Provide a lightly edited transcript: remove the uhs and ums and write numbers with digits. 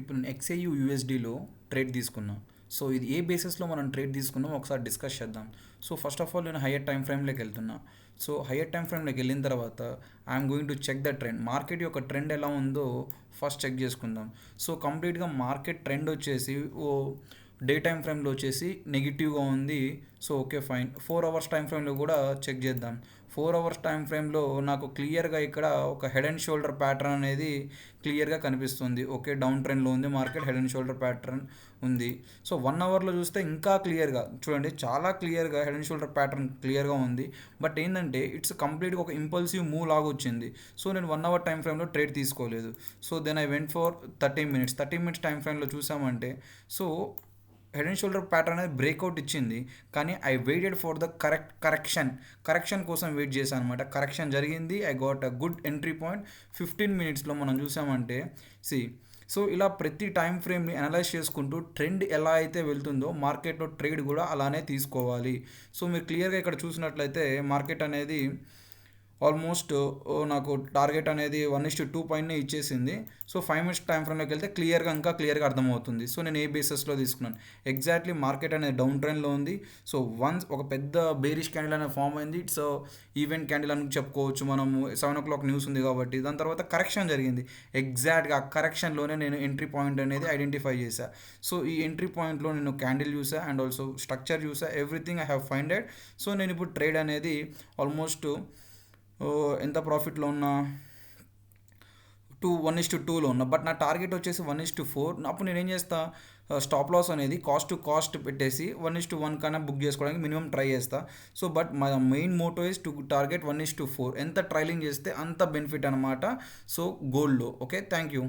ఇప్పుడు నేను XAU USDలో ట్రేడ్ తీసుకున్నా. సో ఇది ఏ బేసిస్లో మనం ట్రేడ్ తీసుకున్నాం ఒకసారి డిస్కస్ చేద్దాం. సో ఫస్ట్ ఆఫ్ ఆల్ నేను హయ్యర్ టైం ఫ్రేమ్లోకి వెళ్తున్నా. సో హయ్యర్ టైం ఫ్రేమ్లోకి వెళ్ళిన తర్వాత I'm going to check the trend. Market యొక్క ట్రెండ్ ఎలా ఉందో ఫస్ట్ చెక్ చేసుకుందాం. సో కంప్లీట్గా మార్కెట్ ట్రెండ్ వచ్చేసి డే టైం ఫ్రేమ్లో వచ్చేసి నెగిటివ్గా ఉంది. So okay fine. 4 hours time ఫ్రేమ్లో కూడా చెక్ చేద్దాం. 4 అవర్స్ టైం ఫ్రేమ్లో నాకు క్లియర్గా ఇక్కడ ఒక హెడ్ అండ్ షోల్డర్ ప్యాటర్న్ అనేది క్లియర్గా కనిపిస్తుంది. ఓకే, డౌన్ ట్రెండ్లో ఉంది market, head and shoulder pattern ఉంది. సో 1 అవర్లో చూస్తే ఇంకా క్లియర్గా చూడండి, చాలా క్లియర్గా హెడ్ అండ్ షోల్డర్ ప్యాటర్న్ క్లియర్గా ఉంది. బట్ ఏంటంటే ఇట్స్ కంప్లీట్గా ఒక ఇంపల్సివ్ మూవ్ లాగా వచ్చింది. సో నేను 1 అవర్ టైం ఫ్రేమ్లో ట్రేడ్ తీసుకోలేదు. So then I went for 30 minutes time ఫ్రేమ్లో చూసామంటే so head and shoulder pattern అనేది బ్రేక్అవుట్ ఇచ్చింది. కానీ I waited for the correction కోసం వెయిట్ చేశాను అనమాట. కరెక్షన్ జరిగింది. I got a good entry point 15 మినిట్స్లో మనం చూసామంటే సో ఇలా ప్రతి టైం ఫ్రేమ్ని అనలైజ్ చేసుకుంటూ ట్రెండ్ ఎలా అయితే వెళ్తుందో మార్కెట్లో ట్రేడ్ కూడా అలానే తీసుకోవాలి. సో మీరు క్లియర్గా ఇక్కడ చూసినట్లయితే మార్కెట్ అనేది ఆల్మోస్ట్ నాకు టార్గెట్ అనేది 1:2 పైన ఇచ్చేసింది. సో 5 మినిట్స్ టైం ఫ్రేమ్లోకి వెళ్తే ఇంకా క్లియర్గా అర్థమవుతుంది. సో నేను ఏ బేసిస్లో తీసుకున్నాను, ఎగ్జాక్ట్లీ మార్కెట్ అనేది డౌన్ ట్రెండ్లో ఉంది. సో వన్స్ ఒక పెద్ద బేరిష్ క్యాండిల్ అనేది ఫామ్ అయింది. ఇట్స్ ఈవెంట్ క్యాండిల్ అని చెప్పుకోవచ్చు మనము. 7 o'clock న్యూస్ ఉంది కాబట్టి. దాని తర్వాత కరెక్షన్ జరిగింది. ఎగ్జాక్ట్గా ఆ కరెక్షన్లోనే నేను ఎంట్రీ పాయింట్ అనేది ఐడెంటిఫై చేశాను. సో ఈ ఎంట్రీ పాయింట్లో నేను క్యాండిల్ చూసా అండ్ ఆల్సో స్ట్రక్చర్ చూసా, ఎవ్రీథింగ్ ఐ హ్యావ్ ఫైండెడ్. సో నేను ఇప్పుడు ట్రేడ్ అనేది ఆల్మోస్ట్ ఎంత ప్రాఫిట్లో ఉన్నా 1:2లో ఉన్నా. బట్ నా టార్గెట్ వచ్చేసి 1:4. అప్పుడు నేను ఏం చేస్తా, స్టాప్ లాస్ అనేది కాస్ట్ పెట్టేసి 1:1 కన్నా బుక్ చేసుకోవడానికి మినిమం ట్రై చేస్తా. So but my main motto is to target 1:4. ఎంత ట్రైలింగ్ చేస్తే అంత బెనిఫిట్ అనమాట. సో గోల్డ్లో. Okay, thank you.